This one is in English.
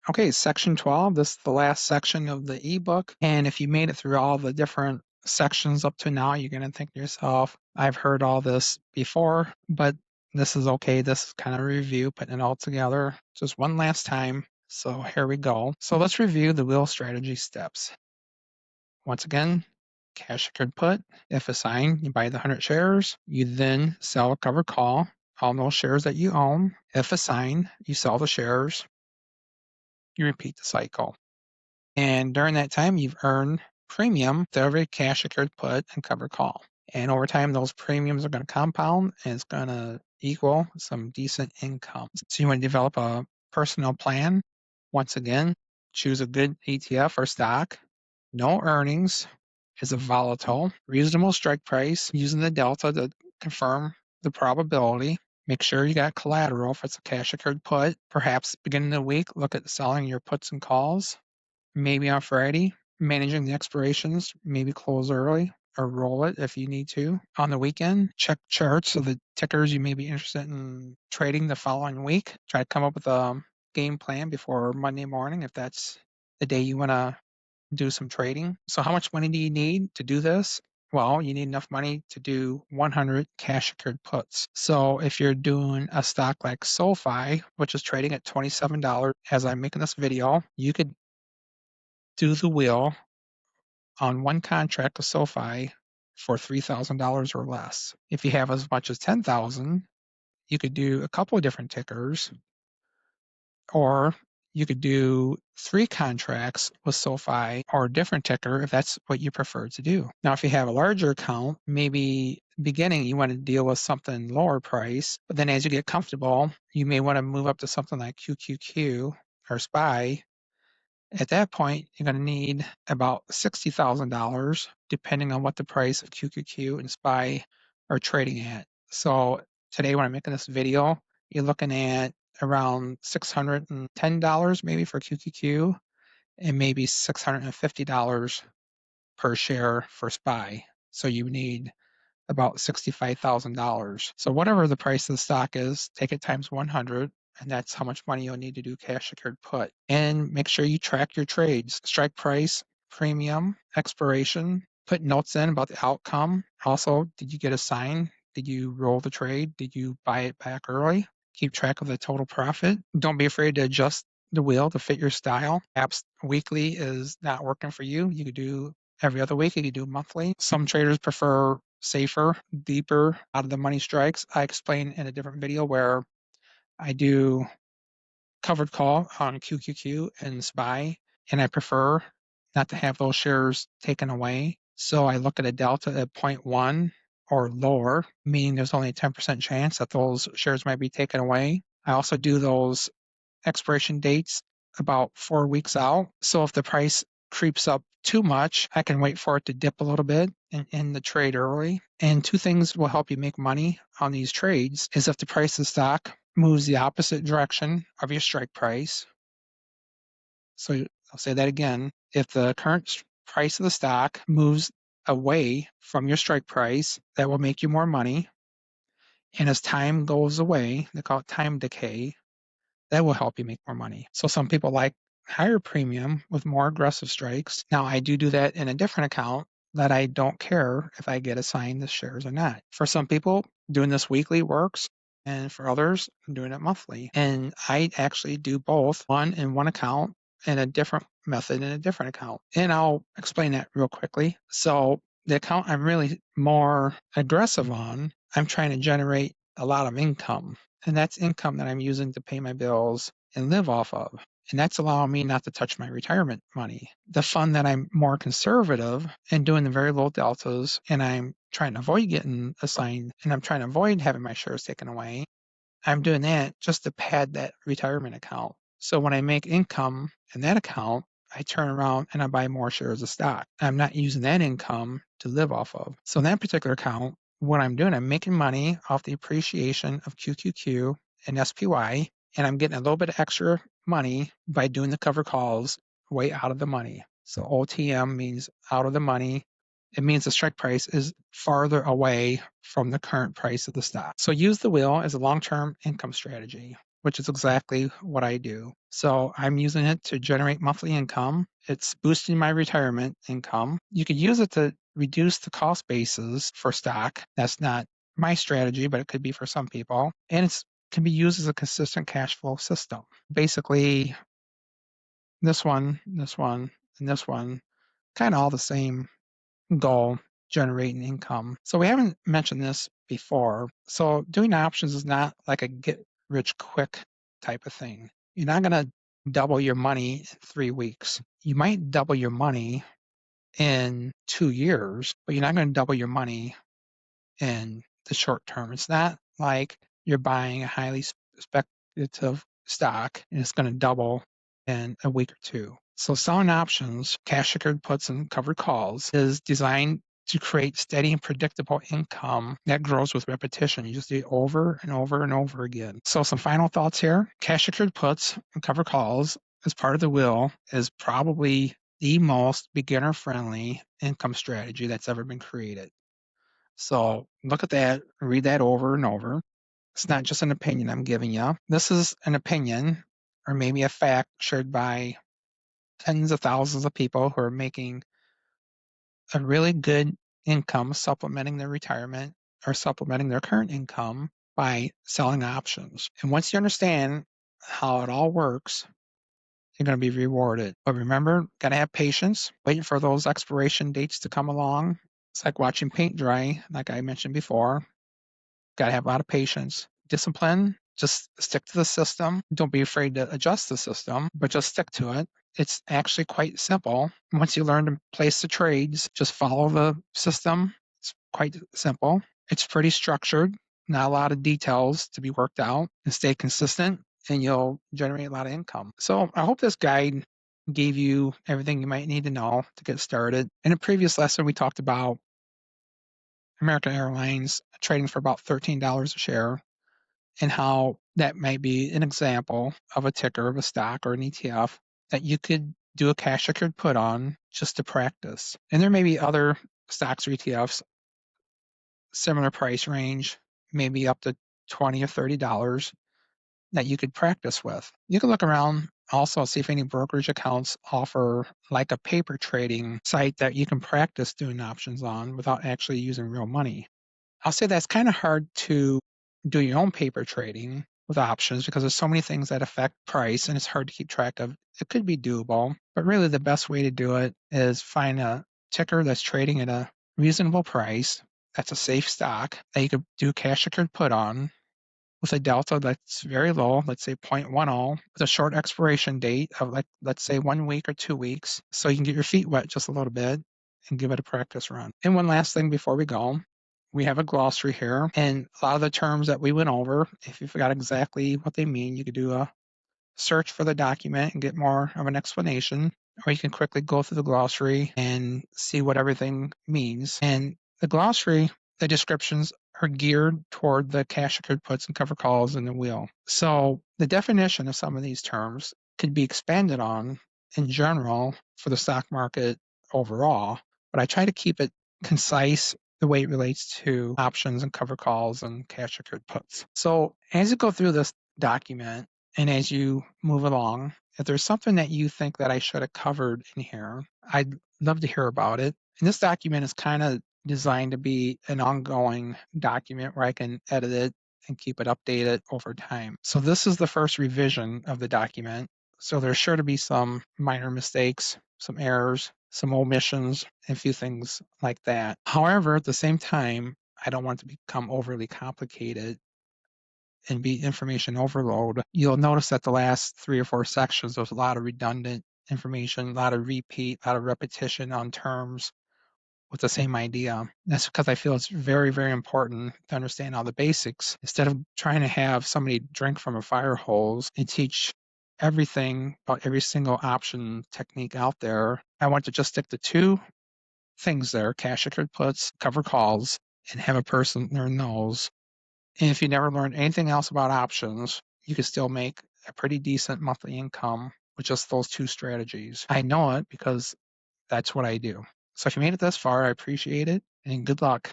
Okay, section 12, this is the last section of the ebook. And if you made it through all the different sections up to now, you're going to think to yourself, I've heard all this before, but this is okay. This is kind of a review, putting it all together just one last time. So here we go. So let's review the wheel strategy steps. Once again, cash secured put. If assigned, you buy the 100 shares. You then sell a covered call, all those shares that you own. If assigned, you sell the shares. You repeat the cycle. And during that time, you've earned premium to every cash secured put and covered call. And over time, those premiums are going to compound and it's going to equal some decent income. So you want to develop a personal plan. Once again, choose a good ETF or stock. No earnings is a volatile, reasonable strike price using the delta to confirm the probability. Make sure you got collateral if it's a cash secured put. Perhaps beginning of the week, look at selling your puts and calls. Maybe on Friday, managing the expirations, maybe close early or roll it if you need to. On the weekend, check charts of the tickers you may be interested in trading the following week. Try to come up with a game plan before Monday morning if that's the day you want to do some trading. So how much money do you need to do this? Well, you need enough money to do 100 cash secured puts. So if you're doing a stock like SoFi, which is trading at $27 as I'm making this video, you could do the wheel on one contract of SoFi for $3,000 or less. If you have as much as 10,000, you could do a couple of different tickers, or you could do 3 contracts with SoFi or a different ticker if that's what you prefer to do. Now, if you have a larger account, maybe beginning you want to deal with something lower price, but then as you get comfortable, you may want to move up to something like QQQ or SPY. At that point, you're going to need about $60,000, depending on what the price of QQQ and SPY are trading at. So today, when I'm making this video, you're looking at around $610 maybe for QQQ and maybe $650 per share for SPY. So you need about $65,000. So whatever the price of the stock is, take it times 100, and that's how much money you'll need to do cash secured put. And make sure you track your trades, strike price, premium, expiration, put notes in about the outcome. Also, did you get a sign? Did you roll the trade? Did you buy it back early? Keep track of the total profit. Don't be afraid to adjust the wheel to fit your style. Perhaps weekly is not working for you. You could do every other week. You could do monthly. Some traders prefer safer, deeper, out of the money strikes. I explain in a different video where I do covered call on QQQ and SPY, and I prefer not to have those shares taken away. So I look at a delta at 0.1 or lower, meaning there's only a 10% chance that those shares might be taken away. I also do those expiration dates about 4 weeks out. So if the price creeps up too much, I can wait for it to dip a little bit and end the trade early. And 2 things will help you make money on these trades is if the price of the stock moves the opposite direction of your strike price. So I'll say that again. If the current price of the stock moves away from your strike price, that will make you more money. And as time goes away, they call it time decay, that will help you make more money. So some people like higher premium with more aggressive strikes. Now I do that in a different account that I don't care if I get assigned the shares or not. For some people, doing this weekly works, and for others, I'm doing it monthly. And I actually do both, one in one account and a different method in a different account. And I'll explain that real quickly. So the account I'm really more aggressive on, I'm trying to generate a lot of income. And that's income that I'm using to pay my bills and live off of. And that's allowing me not to touch my retirement money. The fund that I'm more conservative and doing the very low deltas, and I'm trying to avoid getting assigned, and I'm trying to avoid having my shares taken away, I'm doing that just to pad that retirement account. So when I make income in that account, I turn around and I buy more shares of stock. I'm not using that income to live off of. So in that particular account, what I'm doing, I'm making money off the appreciation of QQQ and SPY, and I'm getting a little bit of extra money by doing the cover calls way out of the money. So OTM means out of the money. It means the strike price is farther away from the current price of the stock. So use the wheel as a long-term income strategy. which is exactly what I do. So I'm using it to generate monthly income. It's boosting my retirement income. You could use it to reduce the cost basis for stock. That's not my strategy, but it could be for some people. And it can be used as a consistent cash flow system. Basically, this one, and this one, kind of all the same goal, generating income. So we haven't mentioned this before. So doing options is not like a get rich quick type of thing. You're not going to double your money in 3 weeks. You might double your money in 2 years, but you're not going to double your money in the short term. It's not like you're buying a highly speculative stock and it's going to double in a week or two. So selling options, cash secured puts, and covered calls is designed to create steady and predictable income that grows with repetition. You just do it over and over and over again. So some final thoughts here. Cash secured puts and covered calls as part of the will is probably the most beginner friendly income strategy that's ever been created. So look at that, read that over and over. It's not just an opinion I'm giving you. This is an opinion or maybe a fact shared by tens of thousands of people who are making a really good income supplementing their retirement or supplementing their current income by selling options. And once you understand how it all works, you're going to be rewarded. But remember, got to have patience, waiting for those expiration dates to come along. It's like watching paint dry, like I mentioned before. Got to have a lot of patience. Discipline, just stick to the system. Don't be afraid to adjust the system, but just stick to it. It's actually quite simple. Once you learn to place the trades, just follow the system. It's quite simple. It's pretty structured, not a lot of details to be worked out, and stay consistent, and you'll generate a lot of income. So I hope this guide gave you everything you might need to know to get started. In a previous lesson, we talked about American Airlines trading for about $13 a share, and how that might be an example of a ticker of a stock or an ETF that you could do a cash secured put on just to practice. And there may be other stocks or ETFs, similar price range, maybe up to $20 or $30 that you could practice with. You can look around also, see if any brokerage accounts offer like a paper trading site that you can practice doing options on without actually using real money. I'll say that's kind of hard to do your own paper trading with options because there's so many things that affect price and it's hard to keep track of. It could be doable, but really the best way to do it is find a ticker that's trading at a reasonable price. That's a safe stock that you could do cash secured put on with a delta that's very low, let's say 0.10, with a short expiration date of like, let's say 1 week or 2 weeks, so you can get your feet wet just a little bit and give it a practice run. And one last thing before we go, we have a glossary here, and a lot of the terms that we went over, if you forgot exactly what they mean, you could do a search for the document and get more of an explanation, or you can quickly go through the glossary and see what everything means. And the glossary, the descriptions are geared toward the cash secured puts and cover calls in the wheel. So the definition of some of these terms could be expanded on in general for the stock market overall, but I try to keep it concise the way it relates to options and cover calls and cash secured puts. So as you go through this document and as you move along, if there's something that you think that I should have covered in here, I'd love to hear about it. And this document is kind of designed to be an ongoing document where I can edit it and keep it updated over time. So this is the first revision of the document. So there's sure to be some minor mistakes, some errors, some omissions, and a few things like that. However, at the same time, I don't want it to become overly complicated and be information overload. You'll notice that the last 3 or 4 sections, there's a lot of redundant information, a lot of repeat, a lot of repetition on terms with the same idea. That's because I feel it's very, very important to understand all the basics instead of trying to have somebody drink from a fire hose and teach everything about every single option technique out there. I want to just stick to 2 things there, cash secured puts, cover calls, and have a person learn those. And if you never learned anything else about options, you can still make a pretty decent monthly income with just those 2 strategies. I know it because that's what I do. So if you made it this far, I appreciate it and good luck.